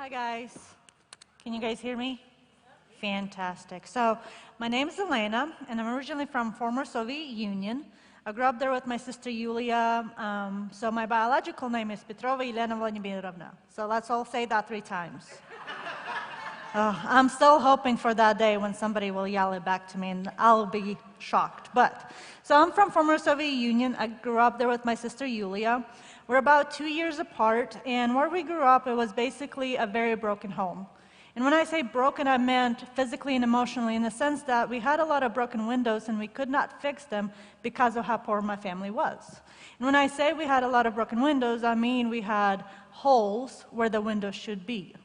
Hi guys, can you guys hear me? Fantastic. So my name is Elena and I'm originally from former Soviet Union. I grew up there with my sister Yulia, so my biological name is Petrova Elena Vladimirovna. So let's all say that 3 times. I'm still hoping for that day when somebody will yell it back to me and I'll be shocked. So I'm from former Soviet Union. I grew up there with my sister Yulia. We're about 2 years apart, and where we grew up, it was basically a very broken home. And when I say broken, I meant physically and emotionally, in the sense that we had a lot of broken windows and we could not fix them because of how poor my family was. And when I say we had a lot of broken windows, I mean we had holes where the windows should be.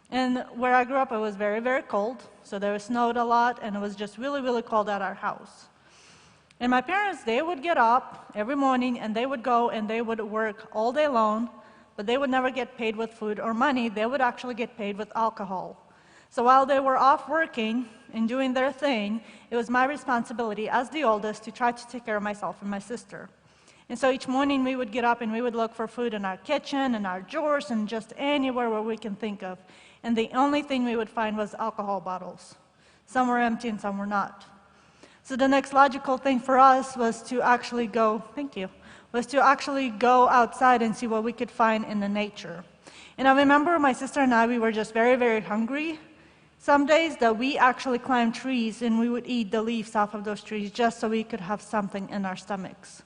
And where I grew up, it was very, very cold, so there snowed a lot, and it was just really, really cold at our house. And my parents, they would get up every morning and they would go and they would work all day long, but they would never get paid with food or money. They would actually get paid with alcohol. So while they were off working and doing their thing, it was my responsibility as the oldest to try to take care of myself and my sister. And so each morning we would get up and we would look for food in our kitchen and our drawers and just anywhere where we can think of. And the only thing we would find was alcohol bottles. Some were empty and some were not. So the next logical thing for us was to actually go outside and see what we could find in the nature. And I remember my sister and I, we were just very, very hungry. Some days that we actually climbed trees and we would eat the leaves off of those trees just so we could have something in our stomachs.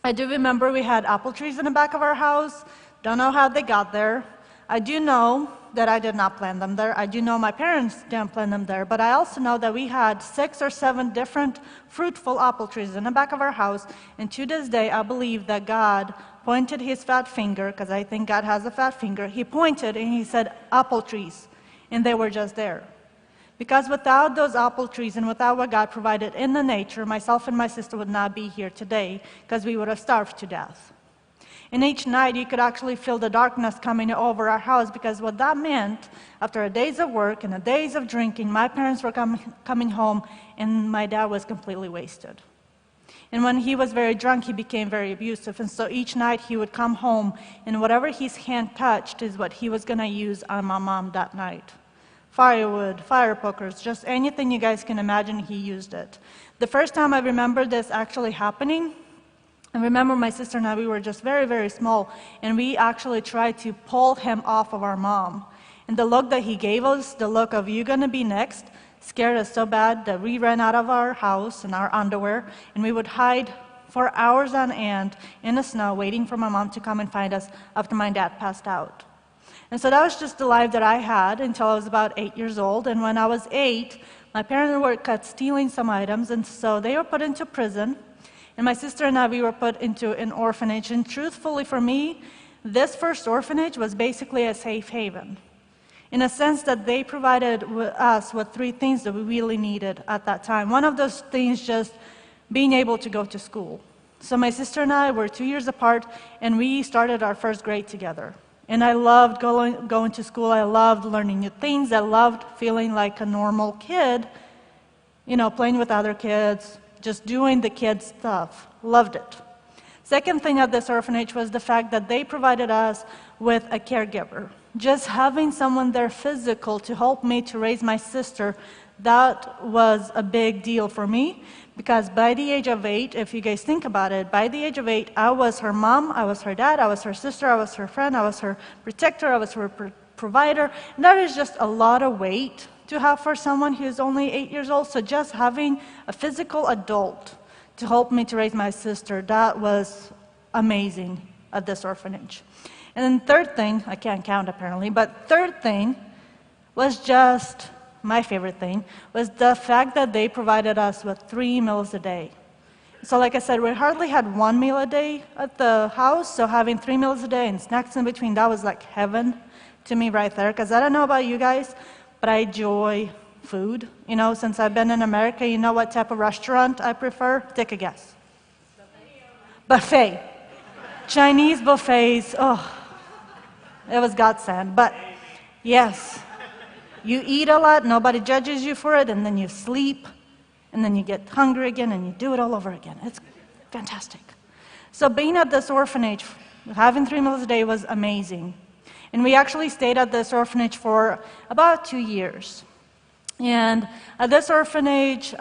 I do remember we had apple trees in the back of our house. Don't know how they got there. I do know that I did not plant them there. I do know my parents didn't plant them there, but I also know that we had 6 or 7 different fruitful apple trees in the back of our house, and to this day I believe that God pointed his fat finger, because I think God has a fat finger, he pointed and he said apple trees, and they were just there. Because without those apple trees and without what God provided in the nature, myself and my sister would not be here today, because we would have starved to death. And each night you could actually feel the darkness coming over our house, because what that meant, after a days of work and a days of drinking, my parents were coming home and my dad was completely wasted. And when he was very drunk, he became very abusive. And so each night he would come home and whatever his hand touched is what he was going to use on my mom that night. Firewood, fire pokers, just anything you guys can imagine, he used it. The first time I remember this actually happening, I remember my sister and I, we were just very, very small, and we actually tried to pull him off of our mom. And the look that he gave us, the look of "you gonna be next," scared us so bad that we ran out of our house in our underwear, and we would hide for hours on end in the snow waiting for my mom to come and find us after my dad passed out. And so that was just the life that I had until I was about 8 years old. And when I was 8, my parents were caught stealing some items, and so they were put into prison. And my sister and I, we were put into an orphanage. And truthfully for me, this first orphanage was basically a safe haven, in a sense that they provided us with 3 things that we really needed at that time. One of those things just being able to go to school. So my sister and I were 2 years apart, and we started our first grade together. And I loved going to school. I loved learning new things. I loved feeling like a normal kid, playing with other kids, just doing the kids' stuff. Loved it. Second thing at this orphanage was the fact that they provided us with a caregiver. Just having someone there physical to help me to raise my sister, that was a big deal for me, because by the age of 8, if you guys think about it, by the age of 8, I was her mom, I was her dad, I was her sister, I was her friend, I was her protector, I was her provider, and that is just a lot of weight to have for someone who's only 8 years old. So just having a physical adult to help me to raise my sister, that was amazing at this orphanage. And then third thing, I can't count apparently, but third thing was just my favorite thing, was the fact that they provided us with 3 meals a day. So like I said, we hardly had 1 meal a day at the house, so having 3 meals a day and snacks in between, that was like heaven to me right there, because I don't know about you guys, but I enjoy food. Since I've been in America, you know what type of restaurant I prefer? Take a guess. Buffet. Chinese buffets, it was godsend. But yes, you eat a lot, nobody judges you for it, and then you sleep, and then you get hungry again, and you do it all over again. It's fantastic. So being at this orphanage, having 3 meals a day was amazing. And we actually stayed at this orphanage for about 2 years. And at this orphanage,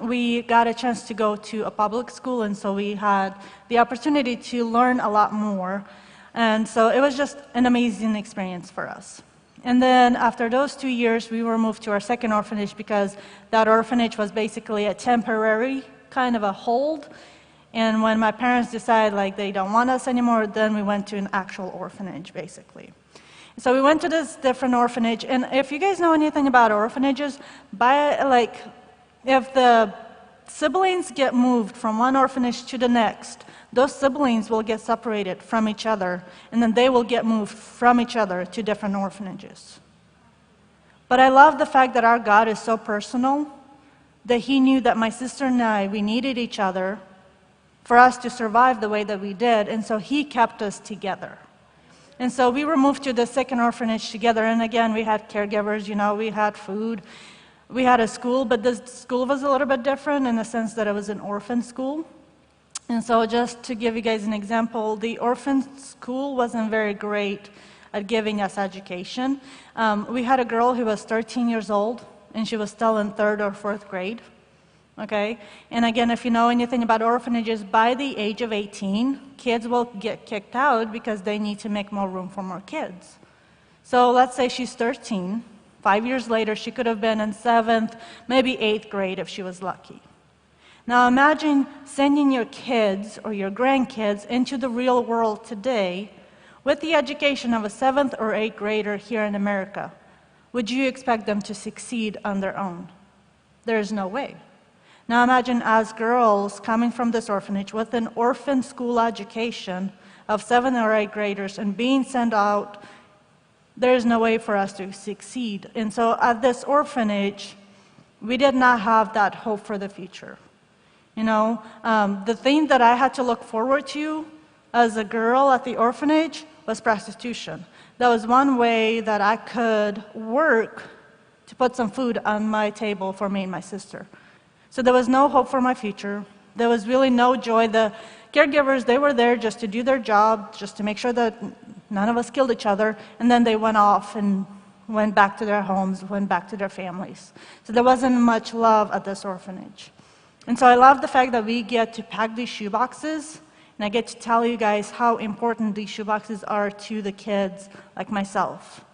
we got a chance to go to a public school, and so we had the opportunity to learn a lot more. And so it was just an amazing experience for us. And then after those 2 years, we were moved to our second orphanage because that orphanage was basically a temporary kind of a hold. And when my parents decided like they don't want us anymore, then we went to an actual orphanage, basically. So we went to this different orphanage, and if you guys know anything about orphanages, if the siblings get moved from one orphanage to the next, those siblings will get separated from each other, and then they will get moved from each other to different orphanages. But I love the fact that our God is so personal that He knew that my sister and I, we needed each other for us to survive the way that we did, and so He kept us together. And so we were moved to the second orphanage together, and again, we had caregivers, we had food, we had a school, but the school was a little bit different in the sense that it was an orphan school. And so just to give you guys an example, the orphan school wasn't very great at giving us education. We had a girl who was 13 years old, and she was still in 3rd or 4th grade. Okay? And again, if you know anything about orphanages, by the age of 18, kids will get kicked out because they need to make more room for more kids. So let's say she's 13. 5 years later, she could have been in 7th, maybe 8th grade if she was lucky. Now imagine sending your kids or your grandkids into the real world today with the education of a 7th or 8th grader here in America. Would you expect them to succeed on their own? There's no way. Now imagine as girls coming from this orphanage with an orphan school education of 7th or 8th graders and being sent out, there's no way for us to succeed. And so at this orphanage, we did not have that hope for the future. The thing that I had to look forward to as a girl at the orphanage was prostitution. That was one way that I could work to put some food on my table for me and my sister. So there was no hope for my future. There was really no joy. The caregivers, they were there just to do their job, just to make sure that none of us killed each other, and then they went off and went back to their homes, went back to their families. So there wasn't much love at this orphanage. And so I love the fact that we get to pack these shoeboxes, and I get to tell you guys how important these shoeboxes are to the kids like myself.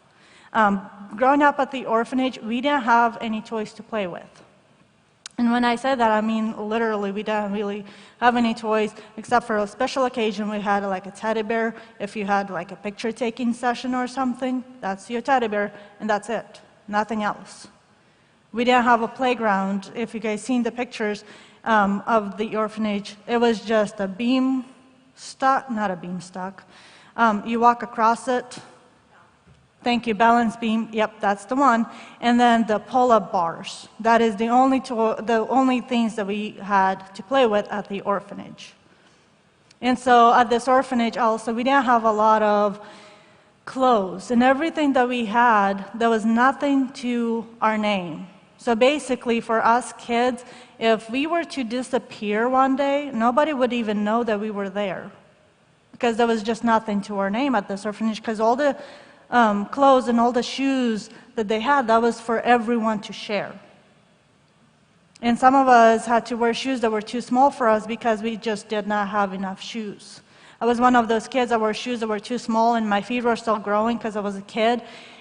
Growing up at the orphanage, we didn't have any toys to play with. And when I say that, I mean literally we didn't really have any toys except for a special occasion. We had like a teddy bear. If you had like a picture taking session or something, that's your teddy bear, and that's it, nothing else. We didn't have a playground. If you guys seen the pictures of the orphanage, it was just a beam stock, not a beam stock. You walk across it. Thank you, balance beam. Yep, that's the one. And then the pull-up bars. That is the only things that we had to play with at the orphanage. And so at this orphanage also, we didn't have a lot of clothes. And everything that we had, there was nothing to our name. So basically, for us kids, if we were to disappear one day, nobody would even know that we were there. Because there was just nothing to our name at this orphanage, because all the clothes and all the shoes that they had, that was for everyone to share. And some of us had to wear shoes that were too small for us because we just did not have enough shoes. I was one of those kids that wore shoes that were too small, and my feet were still growing because I was a kid.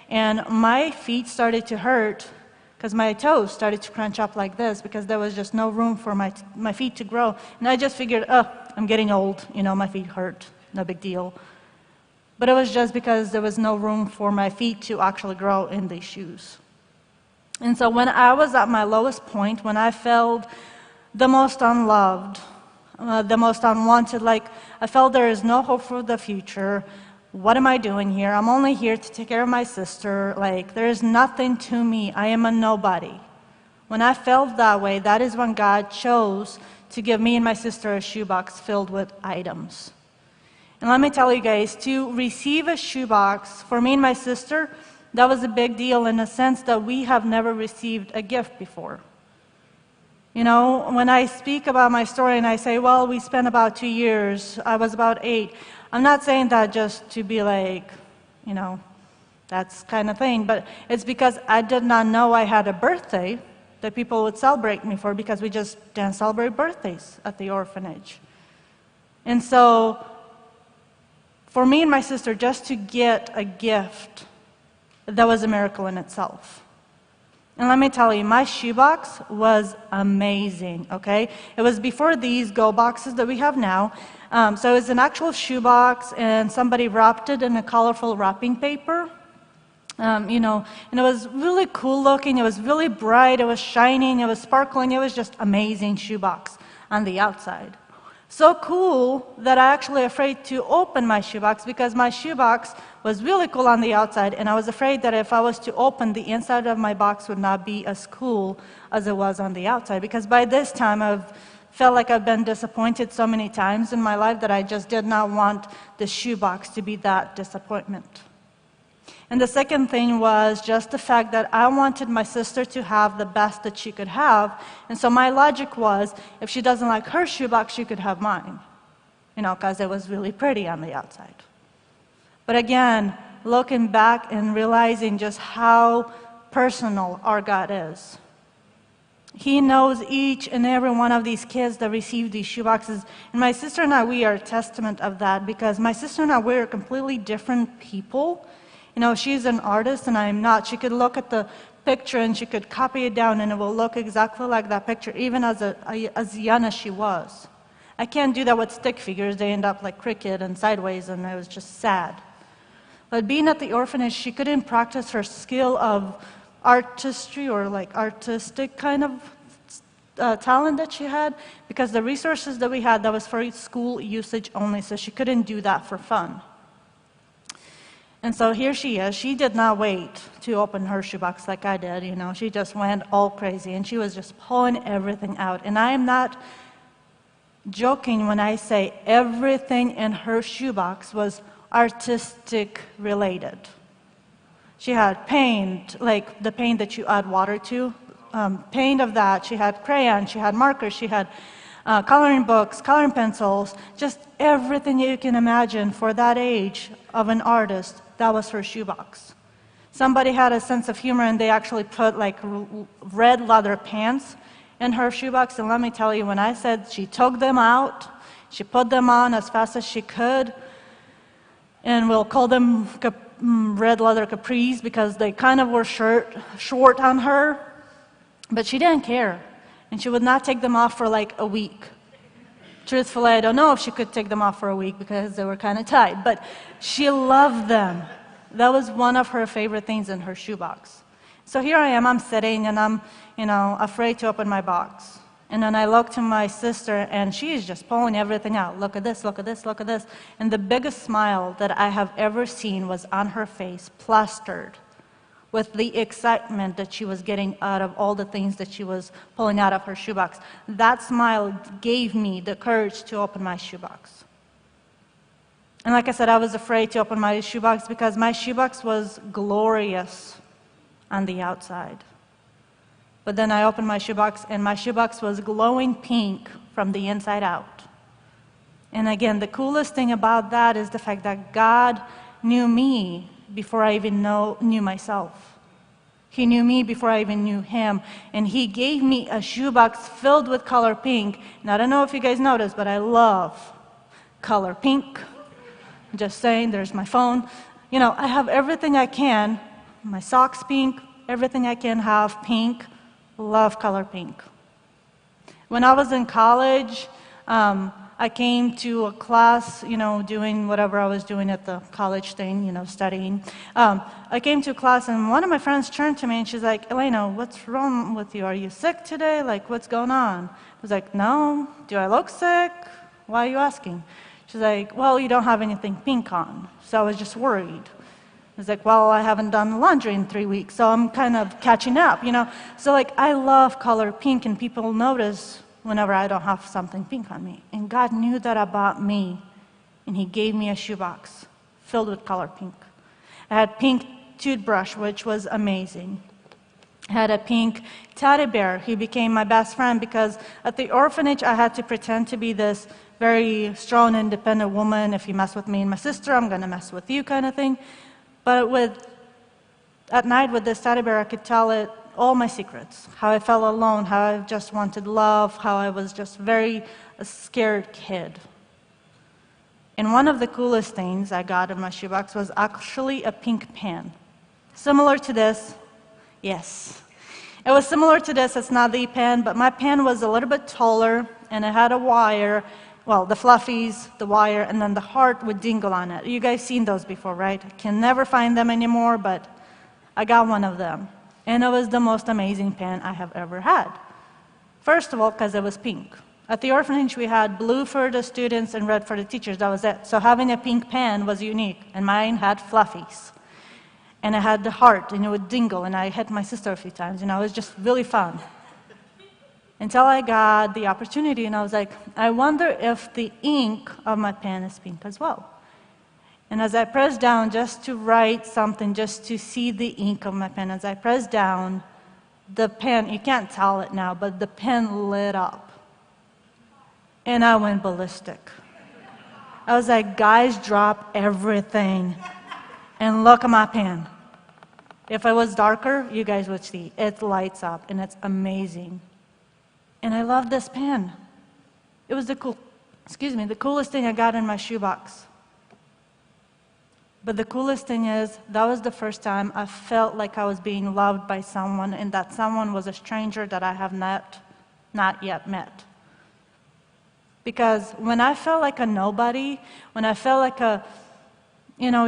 And my feet started to hurt because my toes started to crunch up like this because there was just no room for my feet to grow. And I just figured, I'm getting old, my feet hurt, no big deal. But it was just because there was no room for my feet to actually grow in these shoes. And so when I was at my lowest point, when I felt the most unloved, the most unwanted, like I felt there is no hope for the future, what am I doing here? I'm only here to take care of my sister, like there is nothing to me, I am a nobody. When I felt that way, that is when God chose to give me and my sister a shoebox filled with items. And let me tell you guys, to receive a shoebox for me and my sister, that was a big deal in the sense that we have never received a gift before. When I speak about my story and I say, well, we spent about 2 years, I was about 8, I'm not saying that just to be like, That's kind of thing. But it's because I did not know I had a birthday that people would celebrate me for, because we just didn't celebrate birthdays at the orphanage. And so for me and my sister, just to get a gift, that was a miracle in itself. And let me tell you, my shoebox was amazing, okay? It was before these go boxes that we have now. So it was an actual shoebox, and somebody wrapped it in a colorful wrapping paper. And it was really cool looking. It was really bright. It was shining. It was sparkling. It was just amazing shoebox on the outside. So cool that I actually afraid to open my shoebox, because my shoebox was really cool on the outside, and I was afraid that if I was to open, the inside of my box would not be as cool as it was on the outside. Because by this time, I've felt like I've been disappointed so many times in my life that I just did not want the shoebox to be that disappointment. And the second thing was just the fact that I wanted my sister to have the best that she could have. And so my logic was, if she doesn't like her shoebox, she could have mine, because it was really pretty on the outside. But again, looking back and realizing just how personal our God is. He knows each and every one of these kids that receive these shoeboxes. And my sister and I, we are a testament of that, because my sister and I, we're completely different people. She's an artist and I'm not. She could look at the picture and she could copy it down and it will look exactly like that picture, even as young as she was. I can't do that with stick figures. They end up like crooked and sideways, and it was just sad. But being at the orphanage, she couldn't practice her skill of artistry or like artistic kind of talent that she had, because the resources that we had, that was for school usage only, so she couldn't do that for fun. And so here she is. She did not wait to open her shoebox like I did, She just went all crazy, and she was just pulling everything out. And I am not joking when I say everything in her shoebox was artistic related. She had paint, like the paint that you add water to, paint of that. She had crayons, she had markers, she had coloring books, coloring pencils, just everything you can imagine for that age of an artist. That was her shoebox. Somebody had a sense of humor, and they actually put like red leather pants in her shoebox. And let me tell you, when I said she took them out, she put them on as fast as she could, and we'll call them red leather capris because they kind of were short on her, but she didn't care. And she would not take them off for like a week. Truthfully, I don't know if she could take them off for a week because they were kind of tight, but she loved them. That was one of her favorite things in her shoebox. So here I am, I'm sitting, and I'm, afraid to open my box. And then I look to my sister, and she is just pulling everything out. Look at this, look at this, look at this. And the biggest smile that I have ever seen was on her face, plastered with the excitement that she was getting out of all the things that she was pulling out of her shoebox. That smile gave me the courage to open my shoebox. And like I said, I was afraid to open my shoebox because my shoebox was glorious on the outside. But then I opened my shoebox, and my shoebox was glowing pink from the inside out. And again, the coolest thing about that is the fact that God knew me before I even knew myself. He knew me before I even knew Him. And He gave me a shoebox filled with color pink. And I don't know if you guys noticed, but I love color pink. Just saying, there's my phone. I have everything I can. My socks pink, everything I can have pink. Love color pink. When I was in college, I came to a class, doing whatever I was doing at the college thing, studying. I came to a class, and one of my friends turned to me, and she's like, "Elena, what's wrong with you? Are you sick today? Like, what's going on?" I was like, "No. Do I look sick? Why are you asking?" She's like, "Well, you don't have anything pink on." So I was just worried. I was like, "Well, I haven't done laundry in 3 weeks, so I'm kind of catching up, So I love color pink, and people notice whenever I don't have something pink on me. And God knew that about me, and He gave me a shoebox filled with color pink. I had pink toothbrush, which was amazing. I had a pink teddy bear. He became my best friend because at the orphanage, I had to pretend to be this very strong, independent woman. If you mess with me and my sister, I'm going to mess with you kind of thing. But at night with this teddy bear, I could tell it all my secrets, how I felt alone, how I just wanted love, how I was just a scared kid. And one of the coolest things I got in my shoebox was actually a pink pen. Similar to this, yes. It was similar to this, it's not the pen, but my pen was a little bit taller, and it had a wire, well, the fluffies, the wire, and then the heart would dingle on it. You guys seen those before, right? I can never find them anymore, but I got one of them. And it was the most amazing pen I have ever had. First of all, because it was pink. At the orphanage, we had blue for the students and red for the teachers. That was it. So having a pink pen was unique, and mine had fluffies. And it had the heart, and it would dingle, and I hit my sister a few times. It was just really fun. Until I got the opportunity, and I was like, I wonder if the ink of my pen is pink as well. And as I pressed down just to write something, just to see the ink of my pen, as I pressed down, the pen, you can't tell it now, but the pen lit up. And I went ballistic. I was like, guys, drop everything and look at my pen. If it was darker, you guys would see. It lights up, and it's amazing. And I love this pen. It was the coolest thing I got in my shoebox. But the coolest thing is, that was the first time I felt like I was being loved by someone, and that someone was a stranger that I have not yet met. Because when I felt like a nobody, when I felt like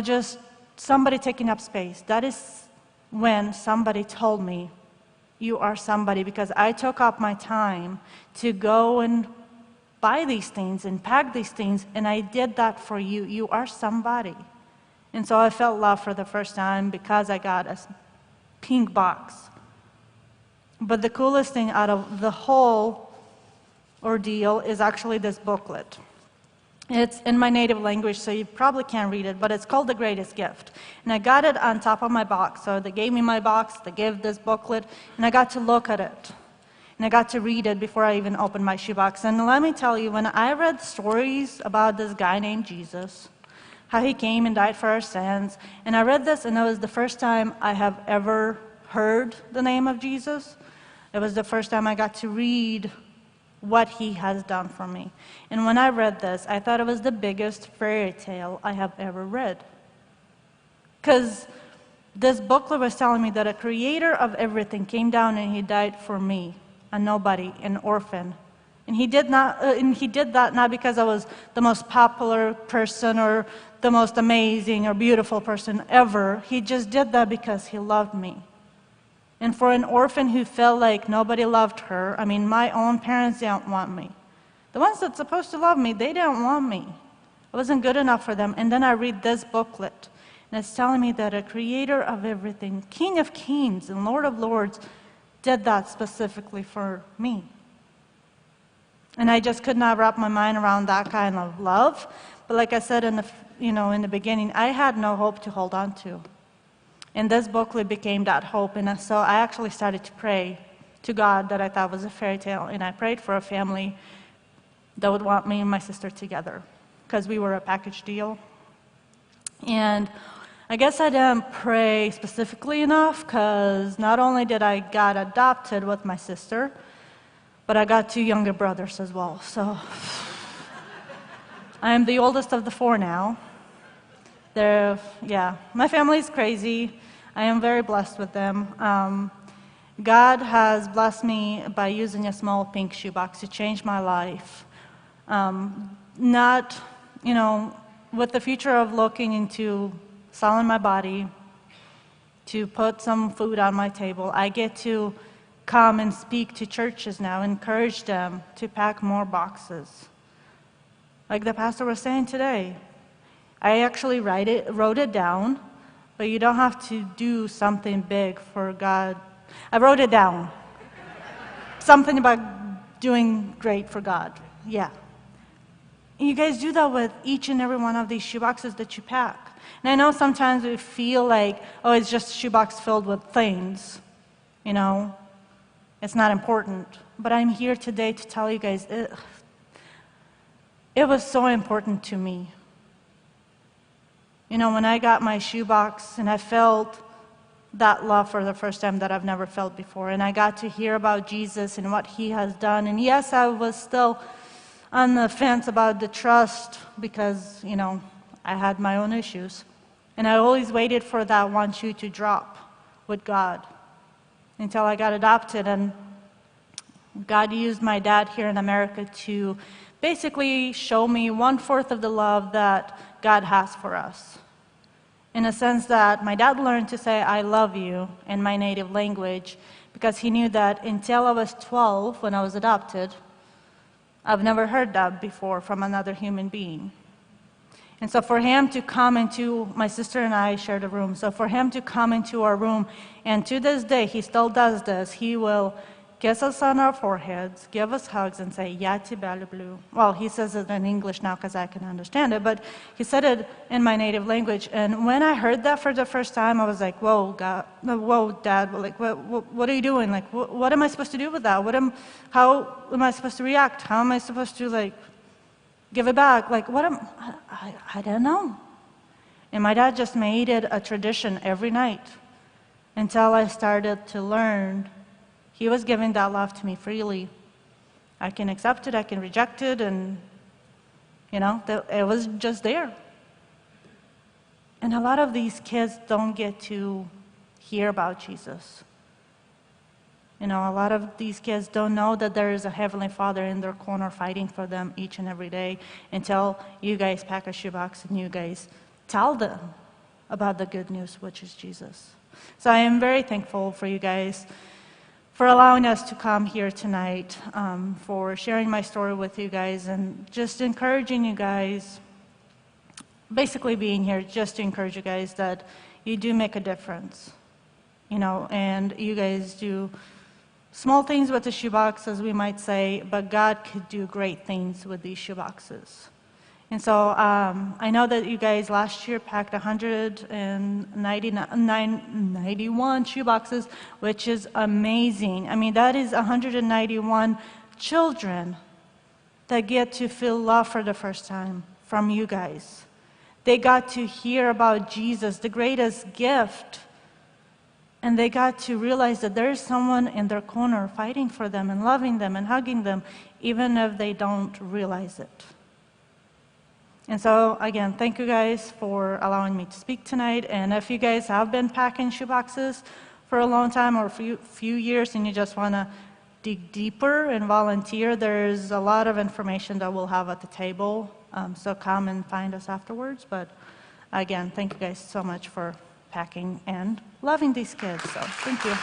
just somebody taking up space, that is when somebody told me, you are somebody, because I took up my time to go and buy these things and pack these things, and I did that for you. You are somebody. And so I felt love for the first time because I got a pink box. But the coolest thing out of the whole ordeal is actually this booklet. It's in my native language, so you probably can't read it, but it's called The Greatest Gift. And I got it on top of my box. So they gave me my box, they gave this booklet, and I got to look at it. And I got to read it before I even opened my shoebox. And let me tell you, when I read stories about this guy named Jesus, how he came and died for our sins, and I read this, and it was the first time I have ever heard the name of Jesus. It was the first time I got to read what he has done for me. And when I read this, I thought it was the biggest fairy tale I have ever read. Because this booklet was telling me that a creator of everything came down and he died for me, a nobody, an orphan. And he did that not because I was the most popular person or the most amazing or beautiful person ever. He just did that because he loved me. And for an orphan who felt like nobody loved her, my own parents didn't want me. The ones that's supposed to love me, they didn't want me. I wasn't good enough for them. And then I read this booklet, and it's telling me that a creator of everything, King of Kings and Lord of Lords, did that specifically for me. And I just could not wrap my mind around that kind of love. But like I said in the beginning, I had no hope to hold on to. And this booklet became that hope. And so I actually started to pray to God that I thought was a fairy tale. And I prayed for a family that would want me and my sister together, because we were a package deal. And I guess I didn't pray specifically enough, because not only did I get adopted with my sister, but I got 2 younger brothers as well. So I am the oldest of the 4 now. My family is crazy. I am very blessed with them. God has blessed me by using a small pink shoebox to change my life. Not, with the future of looking into selling my body to put some food on my table, I get to come and speak to churches now, encourage them to pack more boxes. Like the pastor was saying today, I actually wrote it down, but you don't have to do something big for God. I wrote it down. Something about doing great for God. Yeah. And you guys do that with each and every one of these shoeboxes that you pack. And I know sometimes we feel like, oh, it's just a shoebox filled with things. It's not important. But I'm here today to tell you guys, it was so important to me. You know, when I got my shoebox and I felt that love for the first time that I've never felt before, and I got to hear about Jesus and what he has done. And yes, I was still on the fence about the trust because, you know, I had my own issues. And I always waited for that one shoe to drop with God until I got adopted. And God used my dad here in America to basically show me 1/4 of the love that God has for us. In a sense that my dad learned to say, "I love you," in my native language, because he knew that until I was 12, when I was adopted, I've never heard that before from another human being. And so for him to come into, my sister and I shared a room, so for him to come into our room, and to this day, he still does this, he will kiss us on our foreheads, give us hugs, and say, "Yati blue." Well, he says it in English now because I can understand it, but he said it in my native language. And when I heard that for the first time, I was like, "Whoa, God, whoa, Dad, like, what are you doing? Like, what am I supposed to do with that? How am I supposed to react? How am I supposed to, like, give it back? Like, I don't know." And my dad just made it a tradition every night until I started to learn he was giving that love to me freely. I can accept it, I can reject it, and, you know, it was just there. And a lot of these kids don't get to hear about Jesus. You know, a lot of these kids don't know that there is a Heavenly Father in their corner fighting for them each and every day until you guys pack a shoebox and you guys tell them about the good news, which is Jesus. So I am very thankful for you guys for allowing us to come here tonight, for sharing my story with you guys, and just encouraging you guys, basically being here just to encourage you guys that you do make a difference, you know, and you guys do small things with the shoebox, as we might say, but God could do great things with these shoeboxes. And so I know that you guys last year packed 191 shoeboxes, which is amazing. I mean, that is 191 children that get to feel love for the first time from you guys. They got to hear about Jesus, the greatest gift, and they got to realize that there is someone in their corner fighting for them and loving them and hugging them, even if they don't realize it. And so, again, thank you guys for allowing me to speak tonight. And if you guys have been packing shoeboxes for a long time or a few years and you just want to dig deeper and volunteer, there's a lot of information that we'll have at the table. So come and find us afterwards. But again, thank you guys so much for packing and loving these kids. So thank you.